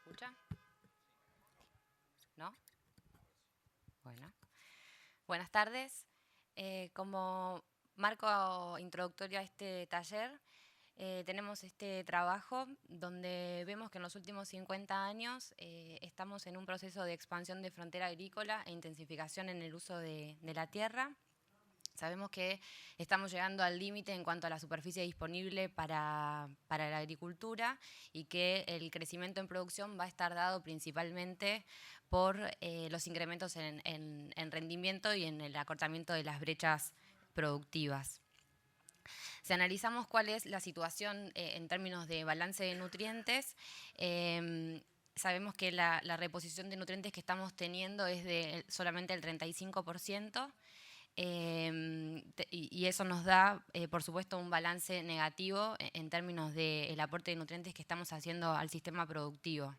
escucha? ¿No? Bueno. Buenas tardes. Como marco introductorio a este taller, tenemos este trabajo donde vemos que en los últimos 50 años estamos en un proceso de expansión de frontera agrícola e intensificación en el uso de la tierra. Sabemos que estamos llegando al límite en cuanto a la superficie disponible para la agricultura y que el crecimiento en producción va a estar dado principalmente por los incrementos en rendimiento y en el acortamiento de las brechas productivas. Si analizamos cuál es la situación en términos de balance de nutrientes, sabemos que la reposición de nutrientes que estamos teniendo es de solamente el 35%. Y eso nos da, por supuesto, un balance negativo en términos del aporte de nutrientes que estamos haciendo al sistema productivo.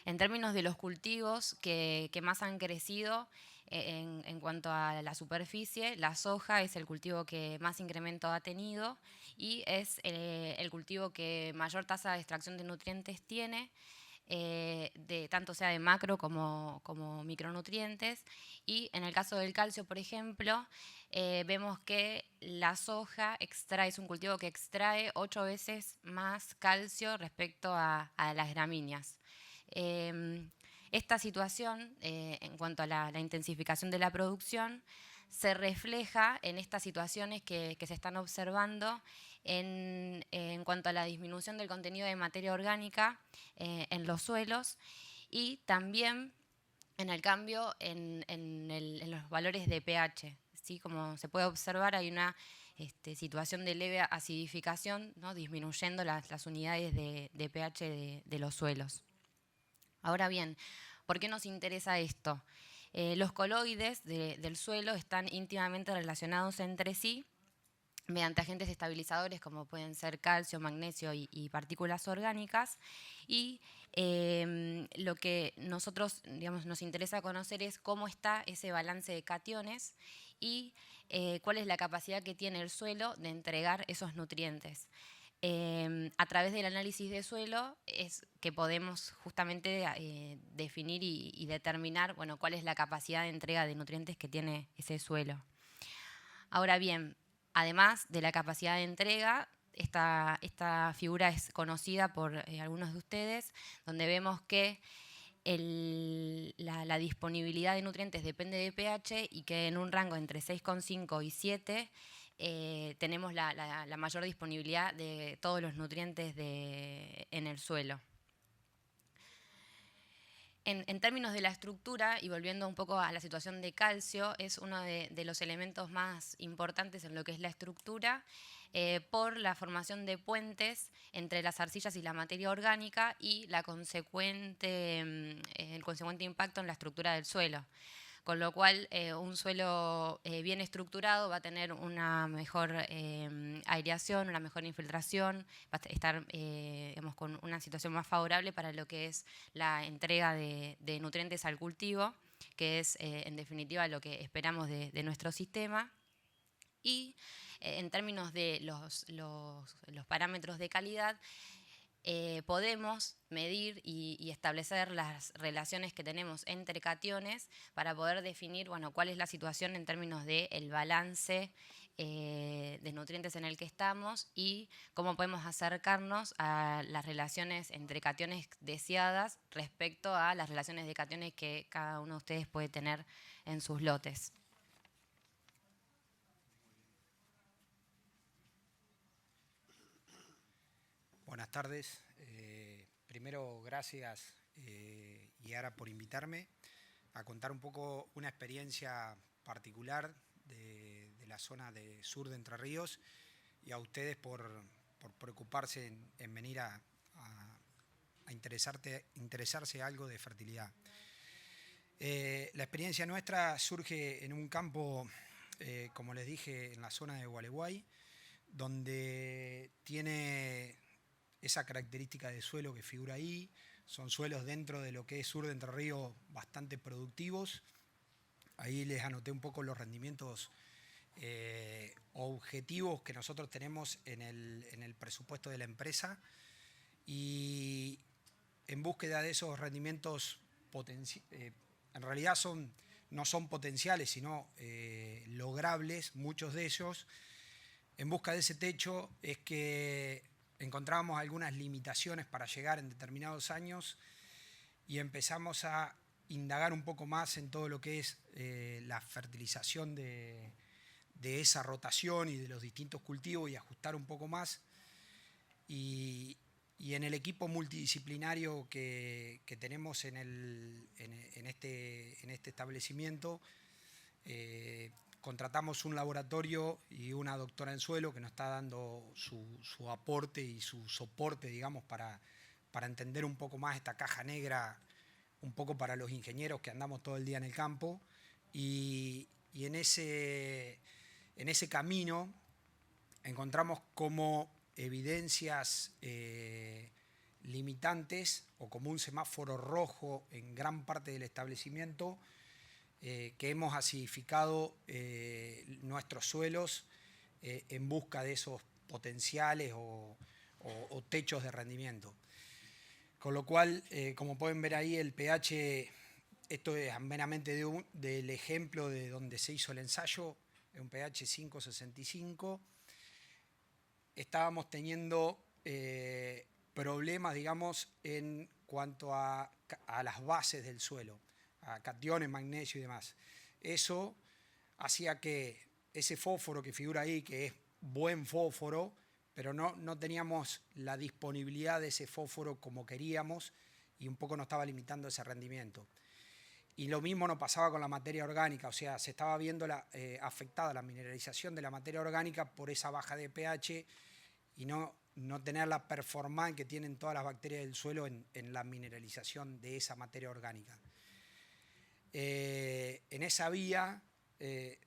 En términos de los cultivos que más han crecido en cuanto a la superficie, la soja es el cultivo que más incremento ha tenido y es el cultivo que mayor tasa de extracción de nutrientes tiene, tanto sea de macro como micronutrientes. Y en el caso del calcio, por ejemplo, vemos que la soja es un cultivo que extrae 8 veces más calcio respecto a las gramíneas. Esta situación, en cuanto a la intensificación de la producción, se refleja en estas situaciones que se están observando en cuanto a la disminución del contenido de materia orgánica en los suelos y también en el cambio en los valores de pH. ¿Sí? Como se puede observar, hay una situación de leve acidificación, ¿no? Disminuyendo las unidades de pH de los suelos. Ahora bien, ¿por qué nos interesa esto? Los coloides del suelo están íntimamente relacionados entre sí mediante agentes estabilizadores como pueden ser calcio, magnesio y partículas orgánicas. Y lo que nosotros nos interesa conocer es cómo está ese balance de cationes y cuál es la capacidad que tiene el suelo de entregar esos nutrientes. A través del análisis de suelo es que podemos justamente definir y determinar, bueno, cuál es la capacidad de entrega de nutrientes que tiene ese suelo. Ahora bien, además de la capacidad de entrega, esta figura es conocida por algunos de ustedes, donde vemos que la disponibilidad de nutrientes depende de pH y que en un rango entre 6,5 y 7 tenemos la mayor disponibilidad de todos los nutrientes en el suelo. En términos de la estructura, y volviendo un poco a la situación de calcio, es uno de los elementos más importantes en lo que es la estructura, por la formación de puentes entre las arcillas y la materia orgánica y el consecuente impacto en la estructura del suelo. Con lo cual, un suelo bien estructurado va a tener una mejor aireación, una mejor infiltración, va a estar con una situación más favorable para lo que es la entrega de nutrientes al cultivo, que es en definitiva lo que esperamos de nuestro sistema. Y en términos de los parámetros de calidad, podemos medir y establecer las relaciones que tenemos entre cationes para poder definir, bueno, cuál es la situación en términos del balance de nutrientes en el que estamos y cómo podemos acercarnos a las relaciones entre cationes deseadas respecto a las relaciones de cationes que cada uno de ustedes puede tener en sus lotes. Buenas tardes. Primero, gracias, Yara, por invitarme a contar un poco una experiencia particular de la zona de sur de Entre Ríos y a ustedes por preocuparse en venir a interesarse algo de fertilidad. La experiencia nuestra surge en un campo, como les dije, en la zona de Gualeguay, donde tiene esa característica de suelo que figura ahí. Son suelos dentro de lo que es sur de Entre Ríos bastante productivos. Ahí les anoté un poco los rendimientos objetivos que nosotros tenemos en el presupuesto de la empresa. Y en búsqueda de esos rendimientos en realidad no son potenciales, sino logrables, muchos de ellos. En busca de ese techo es que encontramos algunas limitaciones para llegar en determinados años y empezamos a indagar un poco más en todo lo que es la fertilización de esa rotación y de los distintos cultivos y ajustar un poco más. Y en el equipo multidisciplinario que tenemos en este establecimiento, contratamos un laboratorio y una doctora en suelo que nos está dando su aporte y su soporte, digamos, para entender un poco más esta caja negra, un poco para los ingenieros que andamos todo el día en el campo. Y en ese camino encontramos como evidencias limitantes o como un semáforo rojo en gran parte del establecimiento, que hemos acidificado nuestros suelos en busca de esos potenciales o techos de rendimiento. Con lo cual, como pueden ver ahí, el pH, esto es meramente del ejemplo de donde se hizo el ensayo, es un pH 5,65. Estábamos teniendo problemas, digamos, en cuanto a las bases del suelo, a cationes, magnesio y demás. Eso hacía que ese fósforo que figura ahí, que es buen fósforo, pero no teníamos la disponibilidad de ese fósforo como queríamos y un poco nos estaba limitando ese rendimiento. Y lo mismo nos pasaba con la materia orgánica, o sea, se estaba viendo afectada la mineralización de la materia orgánica por esa baja de pH y no tener la performance que tienen todas las bacterias del suelo en la mineralización de esa materia orgánica. En esa vía, este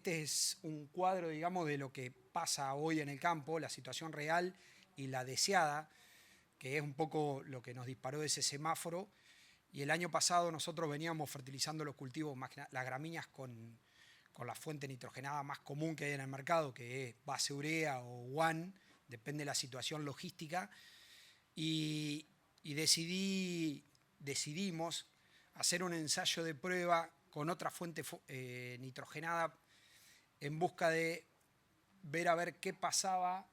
es un cuadro, digamos, de lo que pasa hoy en el campo, la situación real y la deseada, que es un poco lo que nos disparó ese semáforo. Y el año pasado nosotros veníamos fertilizando los cultivos, las gramíneas, con la fuente nitrogenada más común que hay en el mercado, que es base urea o WAN, depende de la situación logística. Y decidimos hacer un ensayo de prueba con otra fuente nitrogenada en busca de ver a ver qué pasaba,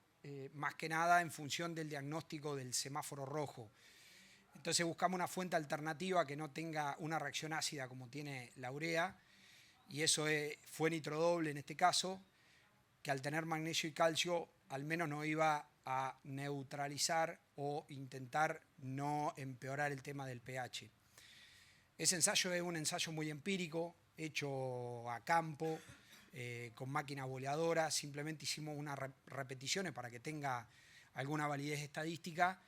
más que nada en función del diagnóstico del semáforo rojo. Entonces buscamos una fuente alternativa que no tenga una reacción ácida como tiene la urea, y eso fue nitrodoble en este caso, que al tener magnesio y calcio al menos nos iba a neutralizar o intentar no empeorar el tema del pH. Ese ensayo es un ensayo muy empírico, hecho a campo, con máquina boleadora. Simplemente hicimos unas repeticiones para que tenga alguna validez estadística.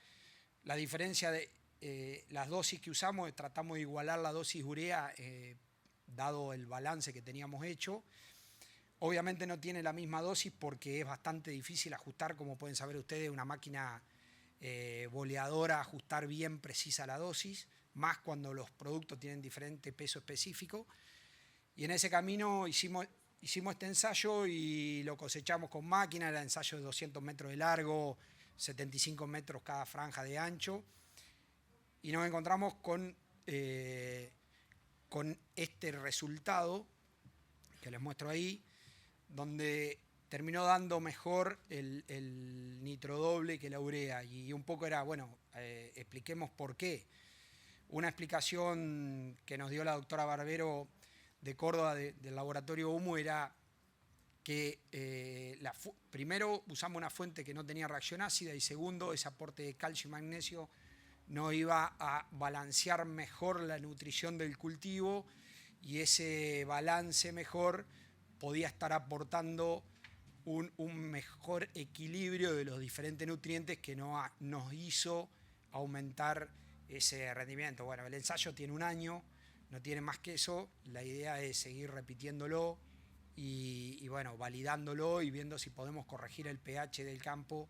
La diferencia de las dosis que usamos, tratamos de igualar la dosis urea, dado el balance que teníamos hecho. Obviamente no tiene la misma dosis porque es bastante difícil ajustar, como pueden saber ustedes, una máquina boleadora, ajustar bien precisa la dosis, más cuando los productos tienen diferente peso específico. Y en ese camino hicimos este ensayo y lo cosechamos con máquina. Era ensayo de 200 metros de largo, 75 metros cada franja de ancho. Y nos encontramos con este resultado que les muestro ahí, donde terminó dando mejor el nitrodoble que la urea. Y un poco era, bueno, expliquemos por qué. Una explicación que nos dio la doctora Barbero de Córdoba, del laboratorio Humo, era que primero usamos una fuente que no tenía reacción ácida y segundo, ese aporte de calcio y magnesio no iba a balancear mejor la nutrición del cultivo, y ese balance mejor podía estar aportando un mejor equilibrio de los diferentes nutrientes que nos hizo aumentar ese rendimiento. Bueno, el ensayo tiene un año, no tiene más que eso. La idea es seguir repitiéndolo y bueno, validándolo y viendo si podemos corregir el pH del campo,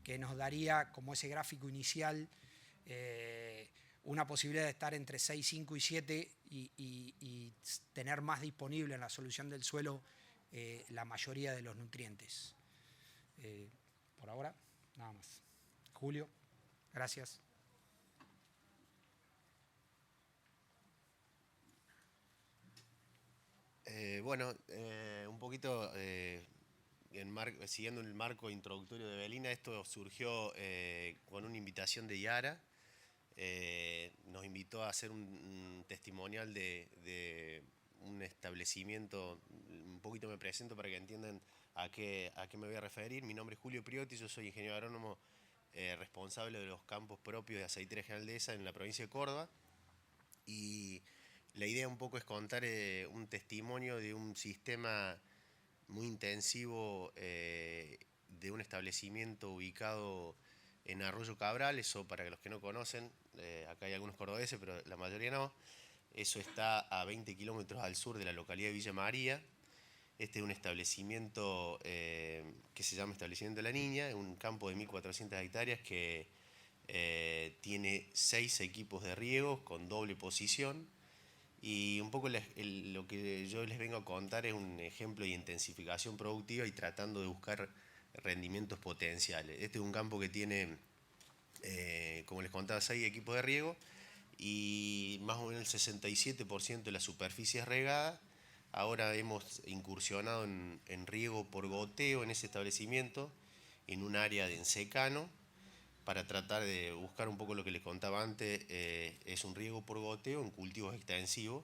que nos daría, como ese gráfico inicial, una posibilidad de estar entre 6, 5 y 7 y tener más disponible en la solución del suelo la mayoría de los nutrientes. Por ahora, nada más. Julio, gracias. Un poquito siguiendo el marco introductorio de Belina, esto surgió con una invitación de Yara. Nos invitó a hacer un testimonial de un establecimiento. Un poquito me presento para que entiendan a qué me voy a referir. Mi nombre es Julio Priotti, yo soy ingeniero agrónomo responsable de los campos propios de aceitera general dehesa en la provincia de Córdoba. Y la idea un poco es contar un testimonio de un sistema muy intensivo de un establecimiento ubicado en Arroyo Cabral. Eso, para los que no conocen, acá hay algunos cordobeses, pero la mayoría no. Eso está a 20 kilómetros al sur de la localidad de Villa María. Este es un establecimiento que se llama Establecimiento La Niña, un campo de 1.400 hectáreas que tiene 6 equipos de riego con doble posición. Y un poco lo que yo les vengo a contar es un ejemplo de intensificación productiva y tratando de buscar rendimientos potenciales. Este es un campo que tiene, como les contaba, 6 equipos de riego y más o menos el 67% de la superficie es regada. Ahora hemos incursionado en riego por goteo en ese establecimiento, en un área de ensecano, para tratar de buscar un poco lo que les contaba antes. Es un riego por goteo en cultivos extensivos.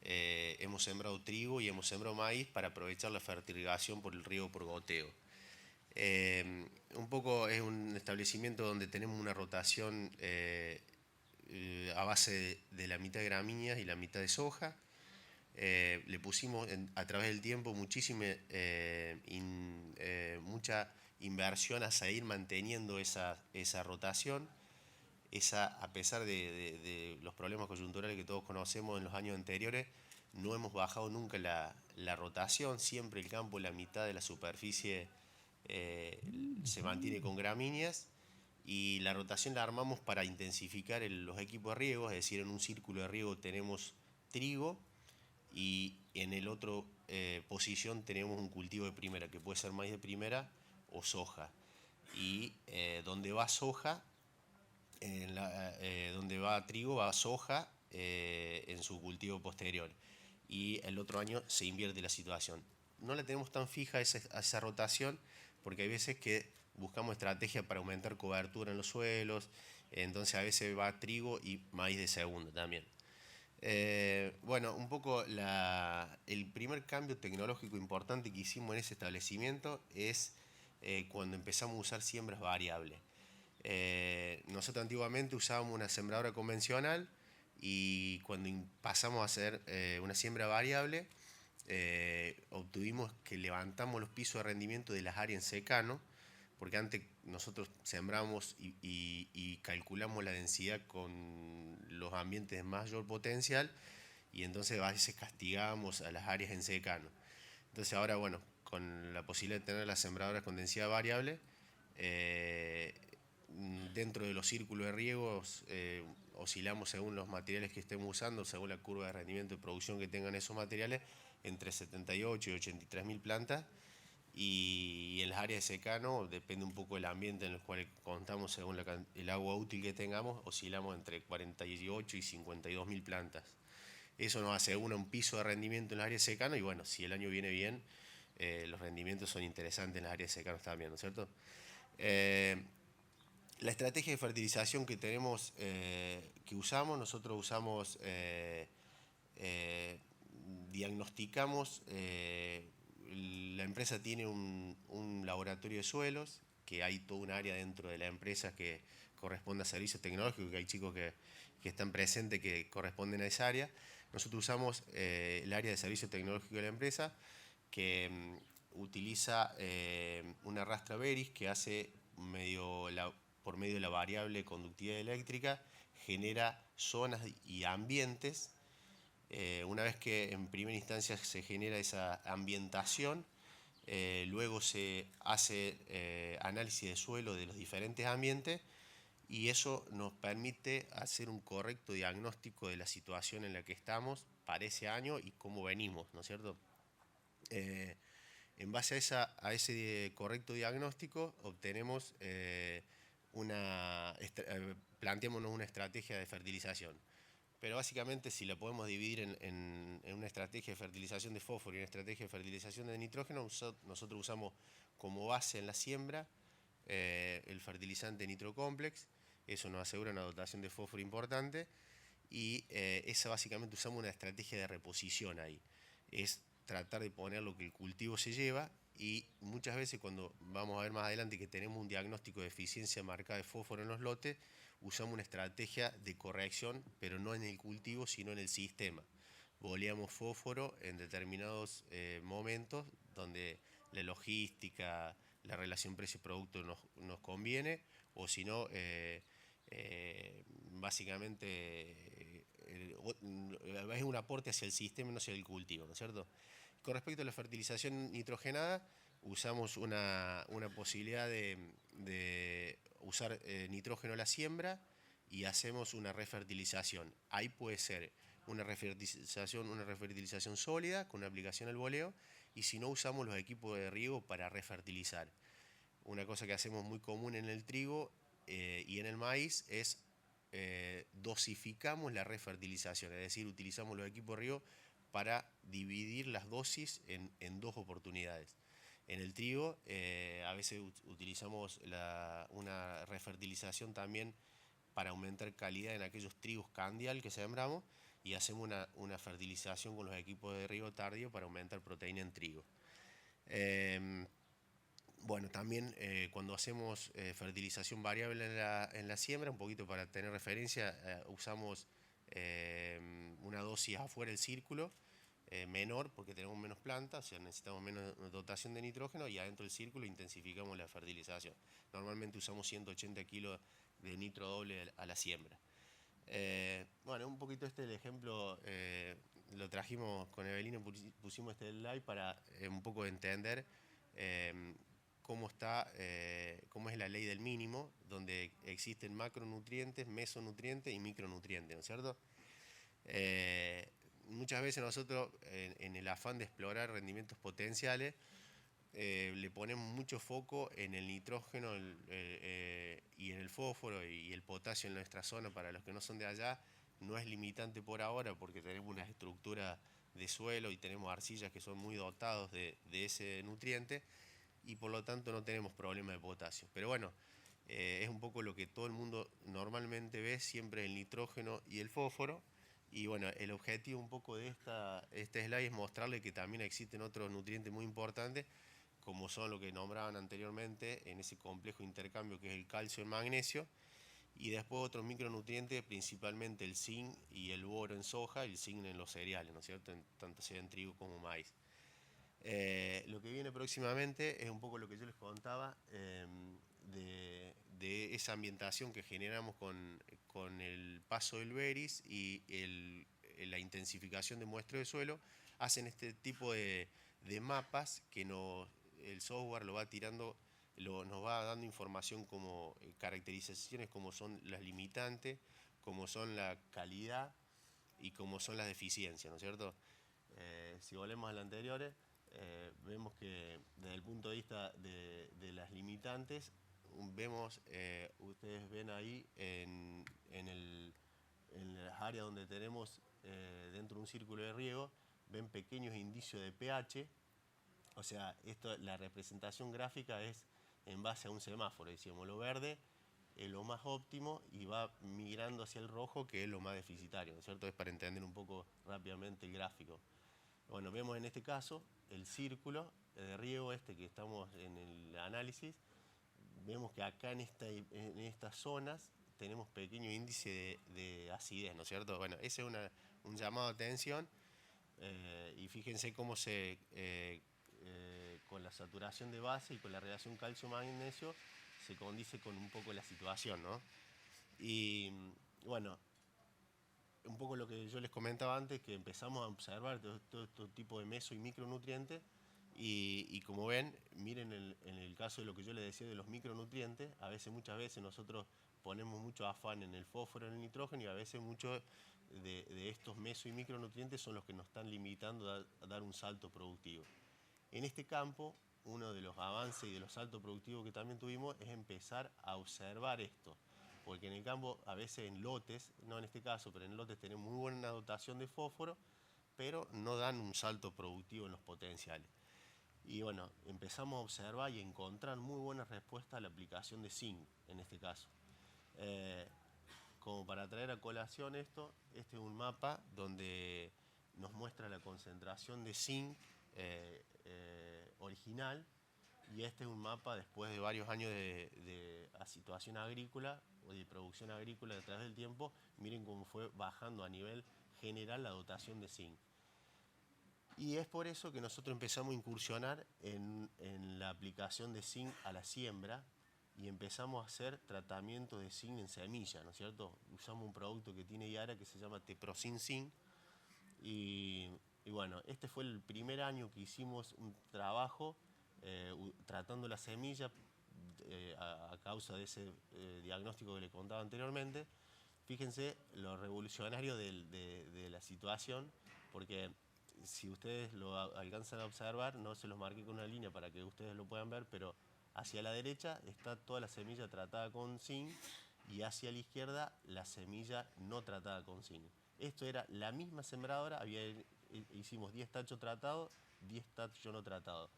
Hemos sembrado trigo y hemos sembrado maíz para aprovechar la fertilización por el riego por goteo. Un poco es un establecimiento donde tenemos una rotación a base de la mitad de gramíneas y la mitad de soja. Le pusimos a través del tiempo mucha inversión a seguir manteniendo esa rotación. A pesar de los problemas coyunturales que todos conocemos en los años anteriores, no hemos bajado nunca la rotación. Siempre el campo, la mitad de la superficie se mantiene con gramíneas, y la rotación la armamos para intensificar los equipos de riego. Es decir, en un círculo de riego tenemos trigo y en el otro posición tenemos un cultivo de primera, que puede ser maíz de primera o soja. Y donde va soja, donde va trigo, va soja en su cultivo posterior. Y el otro año se invierte la situación. No la tenemos tan fija esa rotación, porque hay veces que buscamos estrategias para aumentar cobertura en los suelos. Entonces a veces va trigo y maíz de segunda también. Un poco el primer cambio tecnológico importante que hicimos en ese establecimiento es cuando empezamos a usar siembras variables. Nosotros antiguamente usábamos una sembradora convencional, y cuando pasamos a hacer una siembra variable, obtuvimos que levantamos los pisos de rendimiento de las áreas en secano, porque antes nosotros sembramos y calculamos la densidad con los ambientes de mayor potencial, y entonces a veces castigábamos a las áreas en secano. Entonces ahora, con la posibilidad de tener las sembradoras con densidad variable, dentro de los círculos de riegos oscilamos según los materiales que estemos usando, según la curva de rendimiento y producción que tengan esos materiales, entre 78 y 83.000 plantas. Y en las áreas de secano, depende un poco del ambiente en el cual contamos, según el agua útil que tengamos, oscilamos entre 48 y 52.000 plantas. Eso nos asegura un piso de rendimiento en las áreas de secano, y si el año viene bien, los rendimientos son interesantes en las áreas de secano también, ¿no es cierto? La estrategia de fertilización que tenemos, nosotros usamos, diagnosticamos. La empresa tiene un laboratorio de suelos, que hay toda un área dentro de la empresa que corresponde a servicios tecnológicos, que hay chicos que están presentes que corresponden a esa área. Nosotros usamos el área de servicio tecnológico de la empresa, que utiliza una rastra Veris que hace por medio de la variable conductividad eléctrica, genera zonas y ambientes. Una vez que en primera instancia se genera esa ambientación, luego se hace análisis de suelo de los diferentes ambientes, y eso nos permite hacer un correcto diagnóstico de la situación en la que estamos para ese año y cómo venimos, ¿no es cierto? En base a ese correcto diagnóstico obtenemos planteémonos una estrategia de fertilización. Pero básicamente, si la podemos dividir en una estrategia de fertilización de fósforo y una estrategia de fertilización de nitrógeno, nosotros usamos como base en la siembra el fertilizante nitrocomplex. Eso nos asegura una dotación de fósforo importante, y esa básicamente usamos una estrategia de reposición ahí. Es tratar de poner lo que el cultivo se lleva, y muchas veces cuando vamos a ver más adelante que tenemos un diagnóstico de eficiencia marcada de fósforo en los lotes, usamos una estrategia de corrección, pero no en el cultivo, sino en el sistema. Boleamos fósforo en determinados momentos donde la logística, la relación precio-producto nos conviene, o si no, básicamente es un aporte hacia el sistema y no hacia el cultivo, ¿no es cierto? Con respecto a la fertilización nitrogenada, usamos una posibilidad de usar nitrógeno a la siembra, y hacemos una refertilización. Ahí puede ser una refertilización sólida con una aplicación al boleo, y si no, usamos los equipos de riego para refertilizar. Una cosa que hacemos muy común en el trigo y en el maíz es dosificamos la refertilización, es decir, utilizamos los equipos de riego para dividir las dosis en 2 oportunidades. En el trigo a veces utilizamos una refertilización también para aumentar calidad en aquellos trigos candial que sembramos, y hacemos una fertilización con los equipos de riego tardío para aumentar proteína en trigo. Bueno, también cuando hacemos fertilización variable en la siembra, un poquito para tener referencia, usamos una dosis afuera del círculo, menor porque tenemos menos plantas, o sea, necesitamos menos dotación de nitrógeno, y adentro del círculo intensificamos la fertilización. Normalmente usamos 180 kilos de nitro doble a la siembra. Bueno, un poquito el ejemplo lo trajimos con Evelina, pusimos este slide para un poco entender cómo es la ley del mínimo, donde existen macronutrientes, mesonutrientes y micronutrientes, ¿no es cierto? Muchas veces nosotros, en el afán de explorar rendimientos potenciales, le ponemos mucho foco en el nitrógeno y en el fósforo y el potasio en nuestra zona. Para los que no son de allá, no es limitante por ahora, porque tenemos una estructura de suelo y tenemos arcillas que son muy dotados de ese nutriente, y por lo tanto no tenemos problema de potasio. Pero bueno, es un poco lo que todo el mundo normalmente ve, siempre el nitrógeno y el fósforo. Y bueno, el objetivo un poco de este slide es mostrarle que también existen otros nutrientes muy importantes, como son lo que nombraban anteriormente en ese complejo intercambio, que es el calcio y el magnesio, y después otros micronutrientes, principalmente el zinc y el boro en soja, y el zinc en los cereales, ¿no es cierto?, tanto sea en trigo como maíz. Lo que viene próximamente es un poco lo que yo les contaba de esa ambientación que generamos con el paso del Beris y la intensificación de muestreo de suelo. Hacen este tipo de mapas que el software lo va tirando, nos va dando información como caracterizaciones, como son las limitantes, como son la calidad y como son las deficiencias, ¿no es cierto? Si volvemos a las anteriores, vemos que desde el punto de vista de las limitantes, ustedes ven ahí en las áreas donde tenemos dentro de un círculo de riego, ven pequeños indicios de pH. O sea, la representación gráfica es en base a un semáforo. Decíamos, lo verde es lo más óptimo y va migrando hacia el rojo, que es lo más deficitario, ¿no es cierto? Es para entender un poco rápidamente el gráfico. Bueno, vemos en este caso el círculo de riego que estamos en el análisis. Vemos que acá en estas zonas tenemos pequeño índice de acidez, ¿no es cierto? Bueno, ese es un llamado de atención, y fíjense cómo con la saturación de base y con la relación calcio-magnesio se condice con un poco la situación, ¿no? Y bueno, un poco lo que yo les comentaba antes, que empezamos a observar todo este tipo de meso y micronutrientes, y como ven, miren en el caso de lo que yo les decía de los micronutrientes, muchas veces nosotros ponemos mucho afán en el fósforo, en el nitrógeno, y a veces muchos de estos meso y micronutrientes son los que nos están limitando a dar un salto productivo. En este campo uno de los avances y de los saltos productivos que también tuvimos es empezar a observar esto. Porque en el campo, a veces en lotes, no en este caso, pero en lotes tenemos muy buena dotación de fósforo, pero no dan un salto productivo en los potenciales. Y bueno, empezamos a observar y encontrar muy buenas respuestas a la aplicación de zinc, en este caso. Como para traer a colación esto, este es un mapa donde nos muestra la concentración de zinc original, y este es un mapa después de varios años de situación agrícola o de producción agrícola a través del tiempo. Miren cómo fue bajando a nivel general la dotación de zinc. Y es por eso que nosotros empezamos a incursionar en la aplicación de zinc a la siembra y empezamos a hacer tratamiento de zinc en semilla, ¿no es cierto? Usamos un producto que tiene Yara que se llama Teprocin Zinc. Y bueno, este fue el primer año que hicimos un trabajo tratando la semilla a causa de ese diagnóstico que le contaba anteriormente. Fíjense lo revolucionario de la situación, porque si ustedes lo alcanzan a observar, no se los marqué con una línea para que ustedes lo puedan ver, pero hacia la derecha está toda la semilla tratada con zinc y hacia la izquierda la semilla no tratada con zinc. Esto era la misma sembradora, hicimos 10 tachos tratados, 10 tachos no tratados.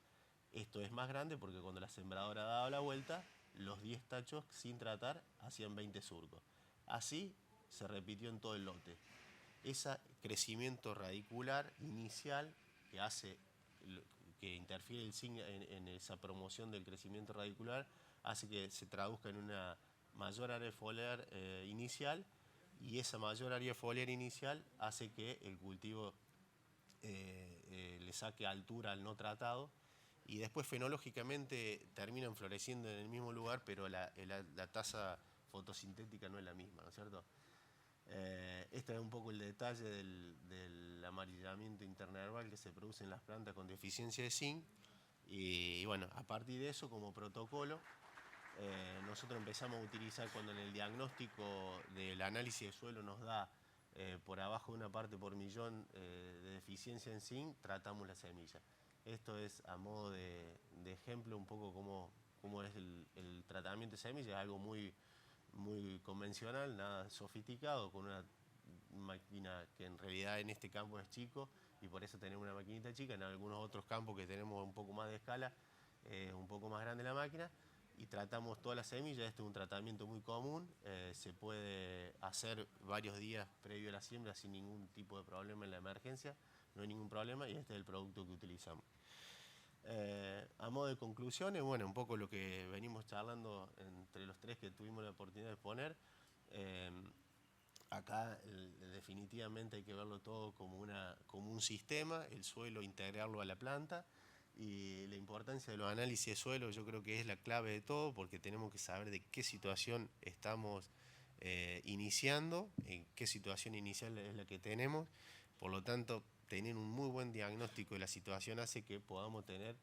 Esto es más grande porque cuando la sembradora daba la vuelta, los 10 tachos sin tratar hacían 20 surcos. Así se repitió en todo el lote. Ese crecimiento radicular inicial que hace, que interfiere el zinc en esa promoción del crecimiento radicular, hace que se traduzca en una mayor área foliar inicial, y esa mayor área foliar inicial hace que el cultivo le saque altura al no tratado, y después fenológicamente terminan floreciendo en el mismo lugar, pero la tasa fotosintética no es la misma, ¿no es cierto? Este es un poco el detalle del amarillamiento internerval que se produce en las plantas con deficiencia de zinc. Y bueno, a partir de eso, como protocolo, nosotros empezamos a utilizar cuando en el diagnóstico del análisis de suelo nos da por abajo de una parte por millón de deficiencia en zinc, tratamos la semilla. Esto es a modo de ejemplo un poco cómo es el tratamiento de semilla, es algo muy convencional, nada sofisticado, con una máquina que en realidad en este campo es chico y por eso tenemos una maquinita chica. En algunos otros campos que tenemos un poco más de escala, un poco más grande la máquina, y tratamos todas las semillas. Este es un tratamiento muy común, se puede hacer varios días previo a la siembra sin ningún tipo de problema en la emergencia, no hay ningún problema, y este es el producto que utilizamos. A modo de conclusiones, bueno, un poco lo que venimos charlando entre los tres que tuvimos la oportunidad de exponer. Acá definitivamente hay que verlo todo como un sistema, el suelo integrarlo a la planta, y la importancia de los análisis de suelo yo creo que es la clave de todo, porque tenemos que saber de qué situación estamos iniciando, en qué situación inicial es la que tenemos. Por lo tanto, tener un muy buen diagnóstico de la situación hace que podamos tener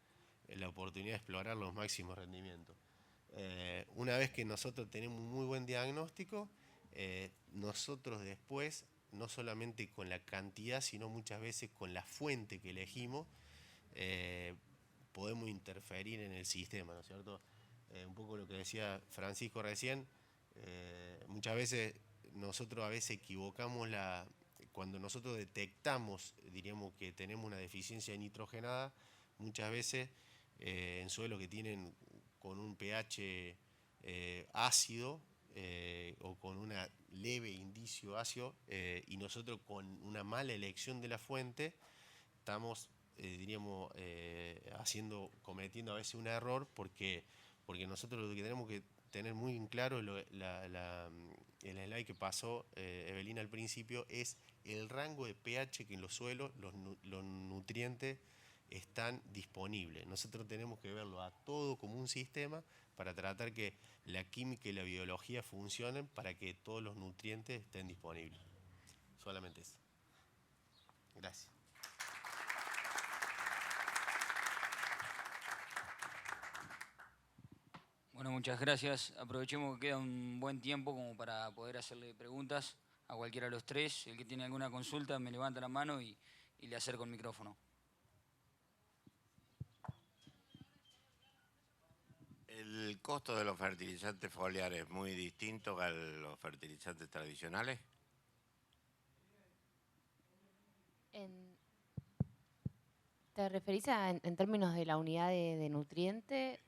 la oportunidad de explorar los máximos rendimientos. Una vez que nosotros tenemos un muy buen diagnóstico, nosotros después, no solamente con la cantidad, sino muchas veces con la fuente que elegimos, podemos interferir en el sistema, ¿no es cierto? Un poco lo que decía Francisco recién, muchas veces nosotros a veces equivocamos cuando nosotros detectamos, diríamos que tenemos una deficiencia nitrogenada, muchas veces en suelos que tienen con un pH ácido o con un leve indicio ácido, y nosotros con una mala elección de la fuente estamos, diríamos, cometiendo a veces un error, porque nosotros lo que tenemos que tener muy en claro, el slide que pasó Evelina al principio, es el rango de pH que en los suelos los nutrientes están disponibles. Nosotros tenemos que verlo a todo como un sistema para tratar que la química y la biología funcionen para que todos los nutrientes estén disponibles. Solamente eso. Gracias. Bueno, muchas gracias. Aprovechemos que queda un buen tiempo como para poder hacerle preguntas a cualquiera de los tres. El que tiene alguna consulta me levanta la mano y le acerco el micrófono. ¿El costo de los fertilizantes foliares es muy distinto a los fertilizantes tradicionales? ¿Te referís en términos de la unidad de nutriente?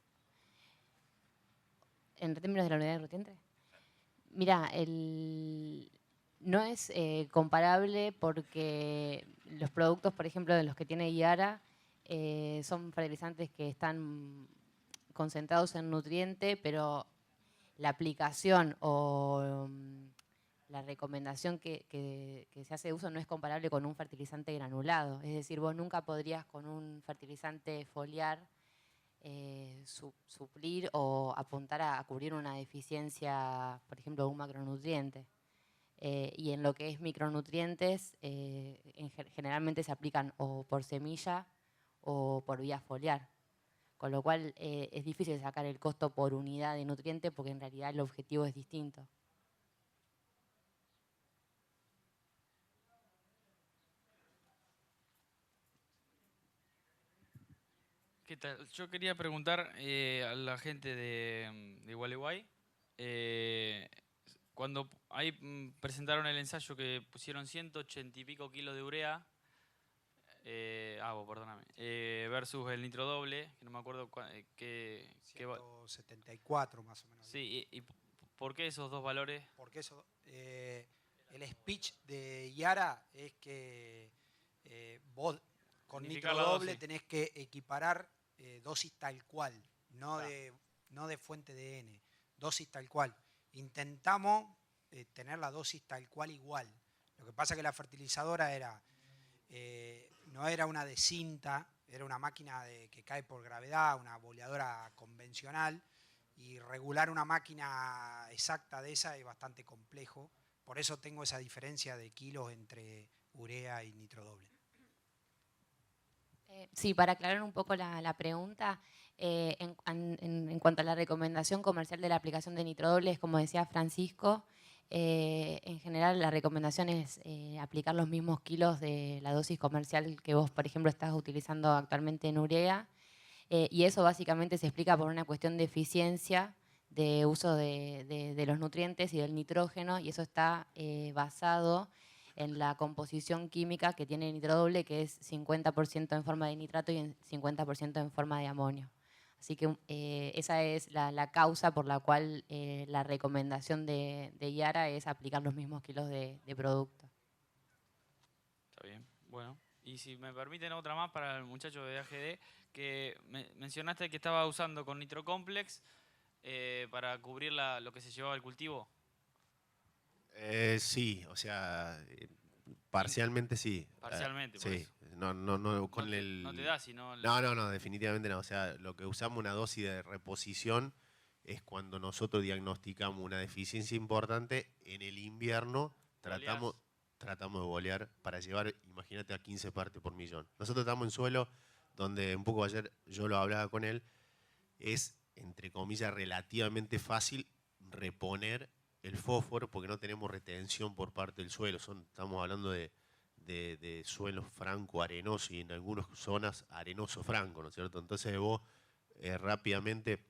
¿En términos de la unidad de nutriente? Mira, no es comparable porque los productos, por ejemplo, de los que tiene Yara, son fertilizantes que están concentrados en nutriente, pero la aplicación o la recomendación que se hace de uso no es comparable con un fertilizante granulado. Es decir, vos nunca podrías con un fertilizante foliar suplir o apuntar a cubrir una deficiencia, por ejemplo, de un macronutriente. Y en lo que es micronutrientes, generalmente se aplican o por semilla o por vía foliar. Con lo cual es difícil sacar el costo por unidad de nutriente porque en realidad el objetivo es distinto. ¿Qué tal? Yo quería preguntar a la gente de Gualeguay, cuando ahí presentaron el ensayo que pusieron 180 y pico kilos de urea, perdóname, versus el nitro-doble, que no me acuerdo qué... 174 más o menos. Sí, y ¿por qué esos dos valores? Porque el speech de Yara es que vos con nitro-doble tenés que equiparar dosis tal cual, no de fuente de N, dosis tal cual. Intentamos tener la dosis tal cual igual. Lo que pasa es que la fertilizadora no era una de cinta, era una máquina que cae por gravedad, una boleadora convencional, y regular una máquina exacta de esa es bastante complejo. Por eso tengo esa diferencia de kilos entre urea y nitrodoble. Sí, para aclarar un poco la pregunta, en cuanto a la recomendación comercial de la aplicación de nitrodoble, es como decía Francisco, en general la recomendación es aplicar los mismos kilos de la dosis comercial que vos, por ejemplo, estás utilizando actualmente en urea, y eso básicamente se explica por una cuestión de eficiencia de uso de los nutrientes y del nitrógeno, y eso está basado en la composición química que tiene el nitrodoble, que es 50% en forma de nitrato y 50% en forma de amonio. Así que esa es la causa por la cual la recomendación de Yara es aplicar los mismos kilos de producto. Está bien, bueno. Y si me permiten otra más para el muchacho de AGD, que mencionaste que estaba usando con Nitrocomplex para cubrir lo que se llevaba al cultivo. Sí, o sea, parcialmente sí. Parcialmente, por sí. eso. No, con no te da, sino... No, definitivamente no. O sea, lo que usamos una dosis de reposición es cuando nosotros diagnosticamos una deficiencia importante en el invierno, tratamos de bolear para llevar, imagínate, a 15 partes por millón. Nosotros estamos en suelo donde, un poco ayer yo lo hablaba con él, es, entre comillas, relativamente fácil reponer el fósforo porque no tenemos retención por parte del suelo. Estamos hablando de suelos franco-arenosos y en algunas zonas arenoso-franco, ¿no es cierto? Entonces vos rápidamente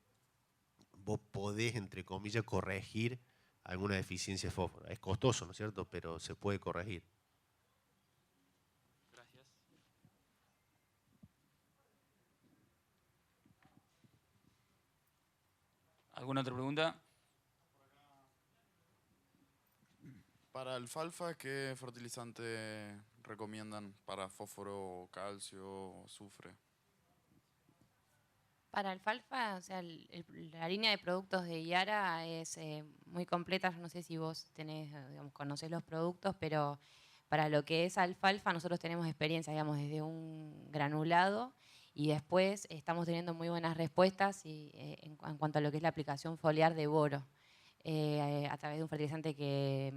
vos podés, entre comillas, corregir alguna deficiencia de fósforo. Es costoso, ¿no es cierto? Pero se puede corregir. Gracias. ¿Alguna otra pregunta? Para alfalfa, ¿qué fertilizante recomiendan para fósforo, calcio, azufre? Para alfalfa, o sea, la línea de productos de Yara es muy completa. Yo no sé si vos conocés los productos, pero para lo que es alfalfa nosotros tenemos experiencia, desde un granulado, y después estamos teniendo muy buenas respuestas en cuanto a lo que es la aplicación foliar de boro, a través de un fertilizante que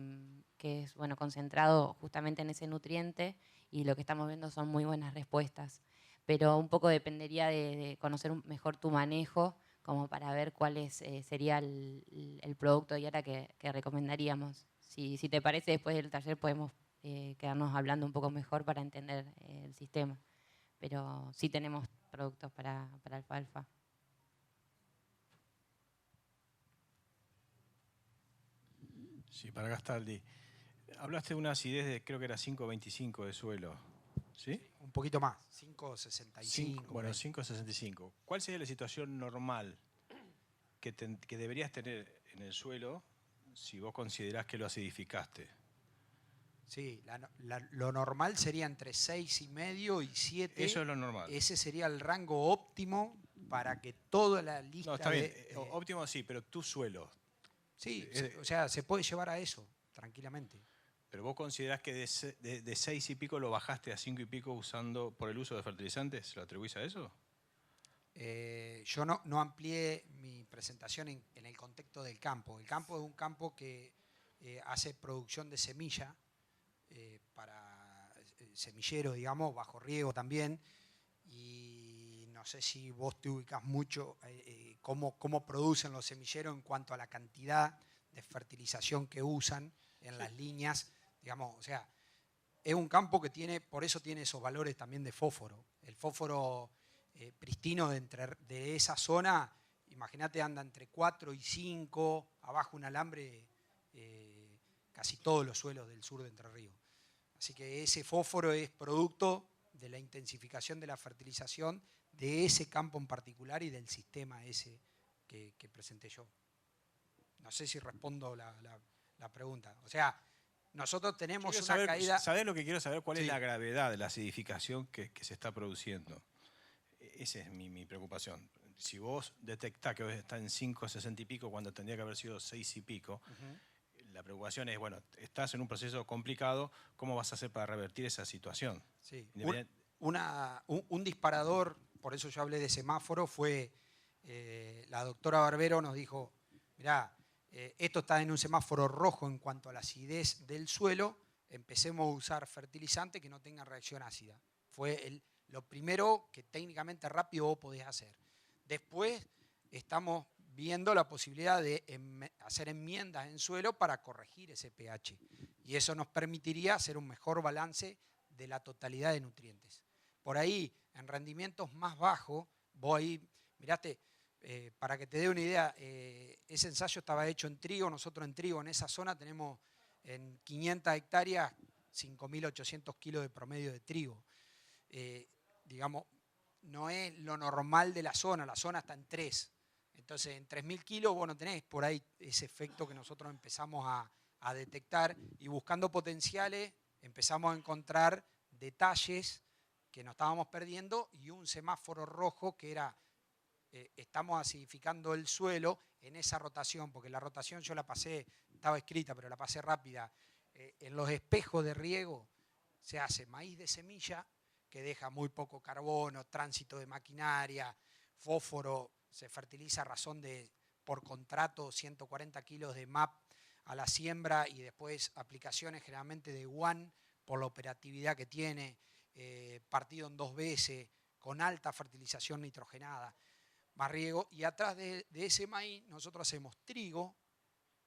es concentrado justamente en ese nutriente, y lo que estamos viendo son muy buenas respuestas. Pero un poco dependería de conocer mejor tu manejo como para ver cuál sería el producto de Yara que recomendaríamos. Si te parece, después del taller podemos quedarnos hablando un poco mejor para entender el sistema. Pero sí tenemos productos para alfalfa. Sí, para Gastaldi. Hablaste de una acidez de, creo que era 5,25 de suelo, ¿sí? Un poquito más, 5,65. Bueno, 5,65. ¿Cuál sería la situación normal que deberías tener en el suelo si vos considerás que lo acidificaste? Sí, lo normal sería entre 6,5 y 7. Eso es lo normal. Ese sería el rango óptimo para que toda la lista No, está bien, óptimo sí, pero tu suelo. Sí, o sea, se puede llevar a eso, tranquilamente. ¿Pero vos considerás que de 6 y pico lo bajaste a 5 y pico por el uso de fertilizantes? ¿Lo atribuís a eso? Yo no amplié mi presentación en el contexto del campo. El campo es un campo que hace producción de semilla para semillero, digamos, bajo riego también. Y no sé si vos te ubicás mucho cómo producen los semilleros en cuanto a la cantidad de fertilización que usan en las líneas, digamos, o sea, es un campo que por eso tiene esos valores también de fósforo. El fósforo pristino de esa zona, imagínate, anda entre 4 y 5, abajo un alambre, casi todos los suelos del sur de Entre Ríos. Así que ese fósforo es producto de la intensificación de la fertilización de ese campo en particular y del sistema ese que presenté yo. No sé si respondo la pregunta. O sea, nosotros tenemos una caída... ¿Sabés lo que quiero saber? ¿Cuál Sí. es la gravedad de la acidificación que se está produciendo? Esa es mi preocupación. Si vos detectás que está en 5,60 y pico cuando tendría que haber sido 6 y pico, la preocupación es, bueno, estás en un proceso complicado, ¿cómo vas a hacer para revertir esa situación? Sí. Un disparador, por eso yo hablé de semáforo, fue la doctora Barbero nos dijo, mirá, esto está en un semáforo rojo en cuanto a la acidez del suelo, empecemos a usar fertilizante que no tenga reacción ácida. Fue lo primero que técnicamente rápido vos podés hacer. Después estamos viendo la posibilidad de hacer enmiendas en suelo para corregir ese pH. Y eso nos permitiría hacer un mejor balance de la totalidad de nutrientes. Por ahí, en rendimientos más bajos, vos ahí, mirate, para que te dé una idea, ese ensayo estaba hecho en trigo. Nosotros en trigo, en esa zona, tenemos en 500 hectáreas 5.800 kilos de promedio de trigo. Digamos, no es lo normal de la zona está en 3. Entonces, en 3.000 kilos vos no tenés por ahí ese efecto que nosotros empezamos a detectar, y buscando potenciales empezamos a encontrar detalles que nos estábamos perdiendo y un semáforo rojo que era, estamos acidificando el suelo en esa rotación, porque la rotación yo la pasé, estaba escrita, pero la pasé rápida. En los espejos de riego se hace maíz de semilla, que deja muy poco carbono, tránsito de maquinaria, fósforo, se fertiliza a razón de, por contrato, 140 kilos de MAP a la siembra, y después aplicaciones generalmente de WAN por la operatividad que tiene, partido en 2 veces, con alta fertilización nitrogenada, más riego. Y atrás de ese maíz nosotros hacemos trigo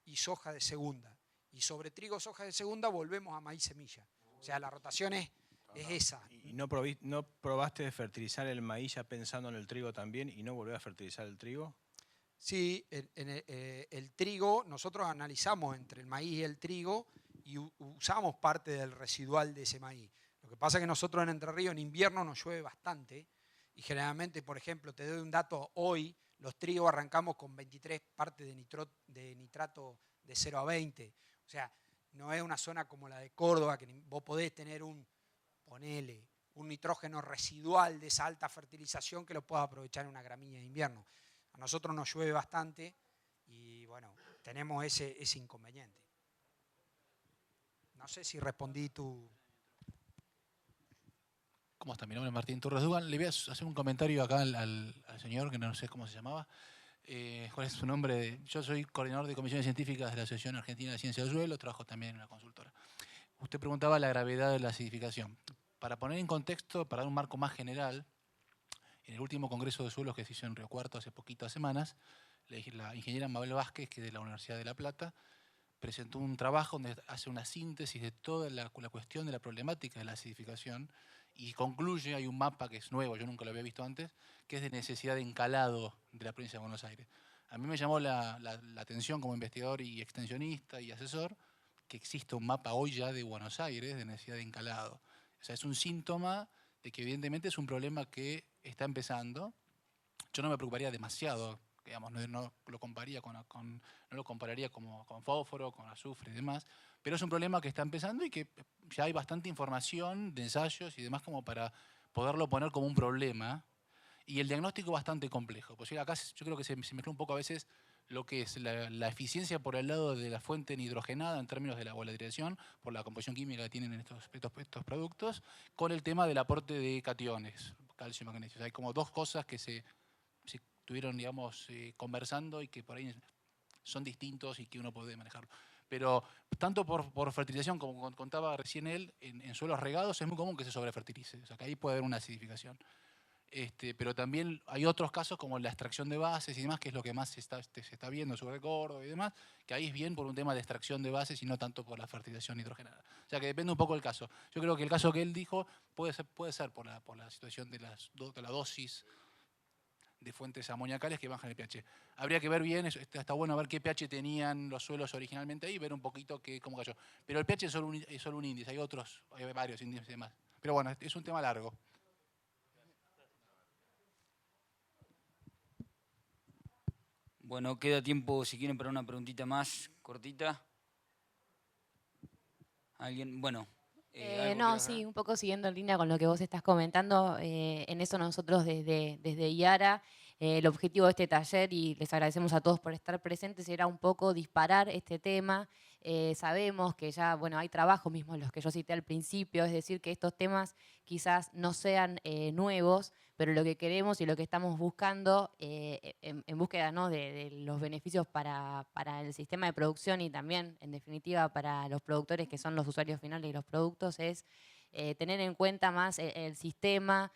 y soja de segunda. Y sobre trigo, soja de segunda volvemos a maíz semilla. O sea, la rotación es esa. ¿Y no probaste de fertilizar el maíz ya pensando en el trigo también y no volver a fertilizar el trigo? Sí, el trigo, nosotros analizamos entre el maíz y el trigo y usamos parte del residual de ese maíz. Lo que pasa es que nosotros en Entre Ríos en invierno nos llueve bastante y generalmente, por ejemplo, te doy un dato, hoy los trigos arrancamos con 23 partes de nitrato de 0 a 20. O sea, no es una zona como la de Córdoba, que vos podés tener un nitrógeno residual de esa alta fertilización que lo puedas aprovechar en una gramilla de invierno. A nosotros nos llueve bastante y bueno, tenemos ese inconveniente. No sé si respondí tu... ¿Cómo está? Mi nombre es Martín Torres Dugan. Le voy a hacer un comentario acá al señor, que no sé cómo se llamaba. ¿Cuál es su nombre? Yo soy coordinador de comisiones científicas de la Asociación Argentina de Ciencia del Suelo, trabajo también en una consultora. Usted preguntaba la gravedad de la acidificación. Para poner en contexto, para dar un marco más general, en el último Congreso de Suelos que se hizo en Río Cuarto hace poquitas semanas, la ingeniera Mabel Vázquez, que es de la Universidad de La Plata, presentó un trabajo donde hace una síntesis de toda la cuestión de la problemática de la acidificación y concluye, hay un mapa que es nuevo, yo nunca lo había visto antes, que es de necesidad de encalado de la provincia de Buenos Aires. A mí me llamó la atención como investigador y extensionista y asesor que existe un mapa hoy ya de Buenos Aires de necesidad de encalado. O sea, es un síntoma de que evidentemente es un problema que está empezando. Yo no me preocuparía demasiado, digamos, no lo compararía no lo compararía como con fósforo, con azufre y demás, pero es un problema que está empezando y que ya hay bastante información de ensayos y demás como para poderlo poner como un problema. Y el diagnóstico bastante complejo. Pues acá yo creo que se mezcla un poco a veces lo que es la eficiencia por el lado de la fuente nidrogenada en términos de la volatilización, por la composición química que tienen estos productos, con el tema del aporte de cationes, calcio y magnesio. O sea, hay como dos cosas que se estuvieron, digamos, conversando y que por ahí son distintos y que uno puede manejarlo. Pero tanto por fertilización, como contaba recién él, en suelos regados es muy común que se sobrefertilice. O sea, que ahí puede haber una acidificación. Pero también hay otros casos como la extracción de bases y demás, que es lo que más se está viendo sobre Córdoba y demás, que ahí es bien por un tema de extracción de bases y no tanto por la fertilización nitrogenada. O sea que depende un poco del caso. Yo creo que el caso que él dijo puede ser por la situación de la dosis de fuentes amoniacales que bajan el pH. Habría que ver bien, está bueno ver qué pH tenían los suelos originalmente ahí y ver un poquito cómo cayó. Pero el pH es solo un índice, hay varios índices y demás. Pero bueno, es un tema largo. Bueno, queda tiempo si quieren para una preguntita más cortita. ¿Alguien? Bueno. No, sí, un poco siguiendo en línea con lo que vos estás comentando, en eso nosotros desde IARA, el objetivo de este taller, y les agradecemos a todos por estar presentes, era un poco disparar este tema. Sabemos que ya, bueno, hay trabajos mismos los que yo cité al principio, es decir, que estos temas quizás no sean nuevos, pero lo que queremos y lo que estamos buscando en búsqueda, ¿no?, de los beneficios para el sistema de producción y también, en definitiva, para los productores que son los usuarios finales de los productos es tener en cuenta más el sistema,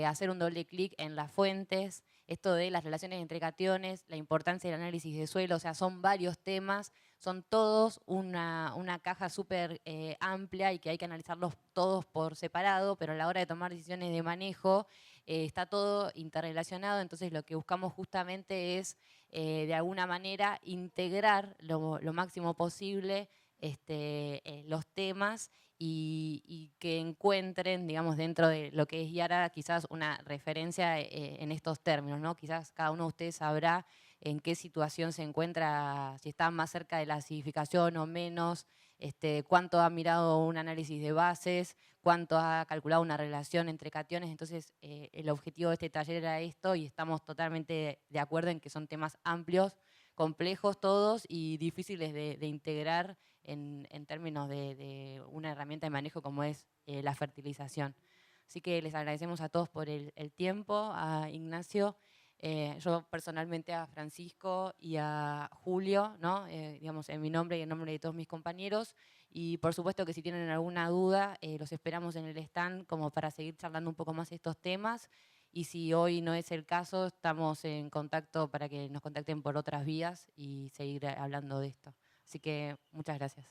hacer un doble clic en las fuentes, esto de las relaciones entre cationes, la importancia del análisis de suelo, o sea, son varios temas, son todos una caja súper amplia y que hay que analizarlos todos por separado, pero a la hora de tomar decisiones de manejo está todo interrelacionado, entonces lo que buscamos justamente es de alguna manera integrar lo máximo posible los temas y que encuentren, digamos, dentro de lo que es IARA quizás una referencia en estos términos, ¿no? Quizás cada uno de ustedes sabrá en qué situación se encuentra, si está más cerca de la acidificación o menos, cuánto ha mirado un análisis de bases, cuánto ha calculado una relación entre cationes. Entonces, el objetivo de este taller era esto y estamos totalmente de acuerdo en que son temas amplios, complejos todos y difíciles de integrar en términos de una herramienta de manejo como es la fertilización. Así que les agradecemos a todos por el tiempo, a Ignacio, yo personalmente a Francisco y a Julio, ¿no? Digamos, en mi nombre y en nombre de todos mis compañeros. Y por supuesto que si tienen alguna duda, los esperamos en el stand como para seguir charlando un poco más estos temas. Y si hoy no es el caso, estamos en contacto para que nos contacten por otras vías y seguir hablando de esto. Así que muchas gracias.